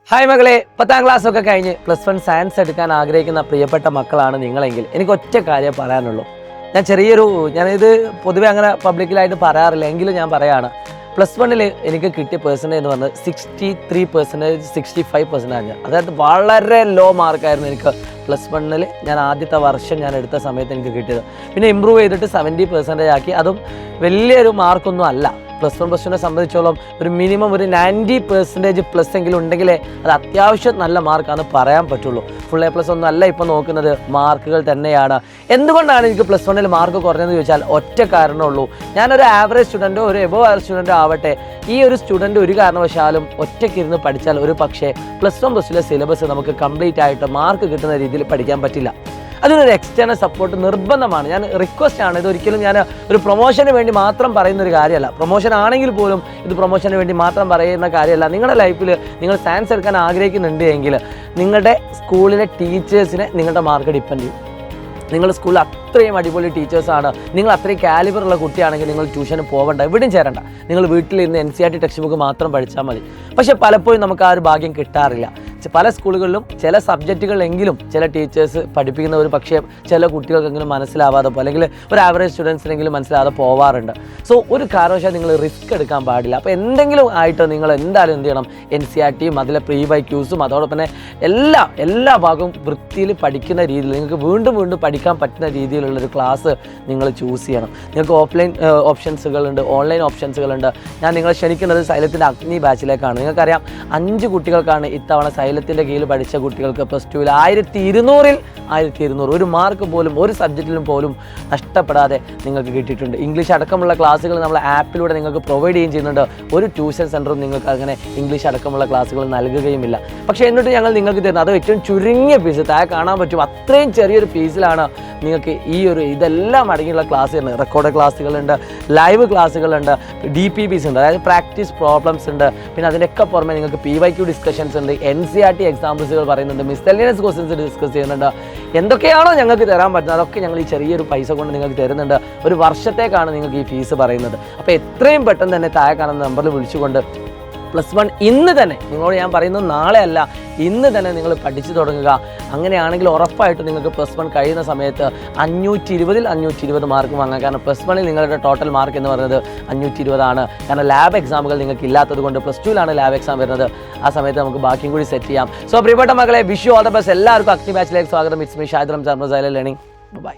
Hi മകളെ, 10ാം ക്ലാസ്സൊക്കെ കഴിഞ്ഞ് +1 സയൻസ് എടുക്കാൻ ആഗ്രഹിക്കുന്ന പ്രിയപ്പെട്ട മക്കളാണ് നിങ്ങളെങ്കിൽ എനിക്ക് ഒറ്റ കാര്യം പറയാനുള്ളൂ. ഞാനിത് പൊതുവെ അങ്ങനെ പബ്ലിക്കിലായിട്ട് പറയാറില്ല, എങ്കിലും ഞാൻ പറയാണ്. +1 എനിക്ക് കിട്ടിയ പെർസെൻറ്റേജ് എന്ന് പറഞ്ഞത് 63%, 65%. അതായത് വളരെ ലോ മാർക്കായിരുന്നു എനിക്ക് +1 ഞാൻ ആദ്യത്തെ വർഷം ഞാൻ എടുത്ത സമയത്ത് എനിക്ക് കിട്ടിയത്. പിന്നെ ഇമ്പ്രൂവ് ചെയ്തിട്ട് 70% ആക്കി. അതും വലിയൊരു മാർക്കൊന്നും അല്ല. +1 +2 സംബന്ധിച്ചോളം ഒരു മിനിമം ഒരു 90% പ്ലസ് എങ്കിലും ഉണ്ടെങ്കിലേ അത് അത്യാവശ്യം നല്ല മാർക്കാണ് പറയാൻ പറ്റുള്ളൂ. ഫുൾ A+ ഒന്നും അല്ല ഇപ്പോൾ നോക്കുന്നത്, മാർക്കുകൾ തന്നെയാണ്. എന്തുകൊണ്ടാണ് എനിക്ക് +1 മാർക്ക് കുറഞ്ഞതെന്ന് ചോദിച്ചാൽ ഒറ്റ കാരണമുള്ളൂ. ഞാനൊരു ആവറേജ് സ്റ്റുഡൻറ്റോ ഒരു എബോവ് ആവറേജ് സ്റ്റുഡൻറ്റോ ആവട്ടെ, ഈ ഒരു സ്റ്റുഡൻറ്റ് ഒരു കാരണവശാലും ഒറ്റയ്ക്കിരുന്ന് പഠിച്ചാൽ ഒരു പക്ഷേ +1 +2 സിലബസ് നമുക്ക് കംപ്ലീറ്റ് ആയിട്ട് മാർക്ക് കിട്ടുന്ന രീതിയിൽ പഠിക്കാൻ പറ്റില്ല. അതിനൊരു എക്സ്റ്റേണൽ സപ്പോർട്ട് നിർബന്ധമാണ്. ഞാൻ റിക്വസ്റ്റ് ആണ്, ഇതൊരിക്കലും ഞാൻ ഒരു പ്രൊമോഷന് വേണ്ടി മാത്രം പറയുന്ന ഒരു കാര്യമല്ല. പ്രൊമോഷൻ ആണെങ്കിൽ പോലും ഇത് പ്രൊമോഷന് വേണ്ടി മാത്രം പറയുന്ന കാര്യമല്ല. നിങ്ങളുടെ ലൈഫിൽ നിങ്ങൾ സയൻസ് എടുക്കാൻ ആഗ്രഹിക്കുന്നുണ്ട് എങ്കിൽ നിങ്ങളുടെ സ്കൂളിലെ ടീച്ചേഴ്സിനെ നിങ്ങളുടെ മാർക്ക് ഡിപ്പെൻഡ് ചെയ്യും. നിങ്ങളുടെ സ്കൂളിൽ അത്രയും അടിപൊളി ടീച്ചേഴ്സാണ്, നിങ്ങൾ അത്രയും കാലിബറുള്ള കുട്ടിയാണെങ്കിൽ നിങ്ങൾ ട്യൂഷന് പോകണ്ട, എവിടെയും ചേരണ്ട. നിങ്ങൾ വീട്ടിലിരുന്ന് NCERT ടെക്സ്റ്റ് ബുക്ക് മാത്രം പഠിച്ചാൽ മതി. പക്ഷേ പലപ്പോഴും നമുക്ക് ആ ഒരു ഭാഗ്യം കിട്ടാറില്ല. പല സ്കൂളുകളിലും ചില സബ്ജക്റ്റുകളിലെങ്കിലും ചില ടീച്ചേഴ്സ് പഠിപ്പിക്കുന്ന ഒരു പക്ഷേ ചില കുട്ടികൾക്കെങ്കിലും മനസ്സിലാവാതെ പോകും, അല്ലെങ്കിൽ ഒരു ആവറേജ് സ്റ്റുഡൻസിനെങ്കിലും മനസ്സിലാവാതെ പോവാറുണ്ട്. സോ ഒരു കാരണവശാലും നിങ്ങൾ റിസ്ക് എടുക്കാൻ പാടില്ല. അപ്പോൾ എന്തെങ്കിലും ആയിട്ട് നിങ്ങൾ എന്തായാലും എന്ത് ചെയ്യണം, NCERTയും അതിലെ പ്രീ-BYQസും അതോടൊപ്പം തന്നെ എല്ലാ ഭാഗവും വൃത്തിയിൽ പഠിക്കുന്ന രീതിയിൽ നിങ്ങൾക്ക് വീണ്ടും പഠിക്കാൻ പറ്റുന്ന രീതിയിലുള്ളൊരു ക്ലാസ് നിങ്ങൾ ചൂസ് ചെയ്യണം. നിങ്ങൾക്ക് ഓഫ്ലൈൻ ഓപ്ഷൻസുകളുണ്ട്, ഓൺലൈൻ ഓപ്ഷൻസുകളുണ്ട്. ഞാൻ നിങ്ങളെ ക്ഷണിക്കുന്നത് സൈലത്തിൻ്റെ അഗ്നി ബാച്ചിലേക്കാണ്. നിങ്ങൾക്കറിയാം 5 കുട്ടികൾക്കാണ് ഇത്തവണ സൈലത്തിൻ്റെ കീഴിൽ പഠിച്ച കുട്ടികൾക്ക് +2 1200 ഒരു മാർക്ക് പോലും ഒരു സബ്ജക്റ്റിലും പോലും നഷ്ടപ്പെടാതെ നിങ്ങൾക്ക് കിട്ടിയിട്ടുണ്ട്. ഇംഗ്ലീഷ് അടക്കമുള്ള ക്ലാസ്സുകൾ നമ്മൾ ആപ്പിലൂടെ നിങ്ങൾക്ക് പ്രൊവൈഡ് ചെയ്യുന്നുണ്ട്. ഒരു ട്യൂഷൻ സെൻറ്ററും നിങ്ങൾക്ക് അങ്ങനെ ഇംഗ്ലീഷ് അടക്കമുള്ള ക്ലാസ്സുകൾ നൽകുകയുമില്ല. പക്ഷേ എന്നിട്ട് ഞങ്ങൾ നിങ്ങൾക്ക് തരുന്നത് അത് ഏറ്റവും ചുരുങ്ങിയ ഫീസ്, താഴെ കാണാൻ പറ്റും അത്രയും ചെറിയൊരു ഫീസിലാണ് നിങ്ങൾക്ക് ഇതെല്ലാം അടങ്ങിയുള്ള ക്ലാസ് ഉണ്ട്. റെക്കോർഡ് ക്ലാസ്സുകളുണ്ട്, ലൈവ് ക്ലാസ്സുകളുണ്ട്, DPPs ഉണ്ട്, അതായത് പ്രാക്ടീസ് പ്രോബ്ലംസ് ഉണ്ട്. പിന്നെ അതിൻ്റെയൊക്കെ പുറമെ നിങ്ങൾക്ക് PYQ ഡിസ്കഷൻസ് ഉണ്ട്, NCERT എക്സാമ്പിൾസുകൾ പറയുന്നുണ്ട്, മിസ്സെല്ലിയസ് ക്വസ്റ്റ്യൻസ് ഡിസ്കസ് ചെയ്യുന്നുണ്ട്. എന്തൊക്കെയാണോ ഞങ്ങൾക്ക് തരാൻ പറ്റുന്നത് അതൊക്കെ ഞങ്ങൾ ഈ ചെറിയൊരു പൈസ കൊണ്ട് നിങ്ങൾക്ക് തരുന്നുണ്ട്. ഒരു വർഷത്തേക്കാണ് നിങ്ങൾക്ക് ഈ ഫീസ് പറയുന്നത്. അപ്പോൾ എത്രയും പെട്ടെന്ന് തന്നെ താഴെ കാണുന്ന നമ്പറിൽ വിളിച്ചുകൊണ്ട് +1 ഇന്ന് തന്നെ, നിങ്ങളോട് ഞാൻ പറയുന്നത് നാളെ അല്ല, ഇന്ന് തന്നെ നിങ്ങൾ പഠിച്ചു തുടങ്ങുക. അങ്ങനെയാണെങ്കിൽ ഉറപ്പായിട്ടും നിങ്ങൾക്ക് +1 കഴിയുന്ന സമയത്ത് 520 മാർക്ക് വാങ്ങാം. കാരണം +1 നിങ്ങളുടെ ടോട്ടൽ മാർക്ക് എന്ന് പറയുന്നത് 520 ആണ്. കാരണം ലാബ് എക്സാമുകൾ നിങ്ങൾക്ക് ഇല്ലാത്തത് കൊണ്ട് +2 ലാബ് എക്സാം വരുന്നത്. ആ സമയത്ത് നമുക്ക് ബാക്കിയും കൂടി സെറ്റ് ചെയ്യാം. സോ പ്രിയപ്പെട്ട മക്കളെ, wish you all the best. എല്ലാവർക്കും അഗ്നി ബാച്ചിലേക്ക് സ്വാഗതം. It's me Shahid Ramzan, learning. By.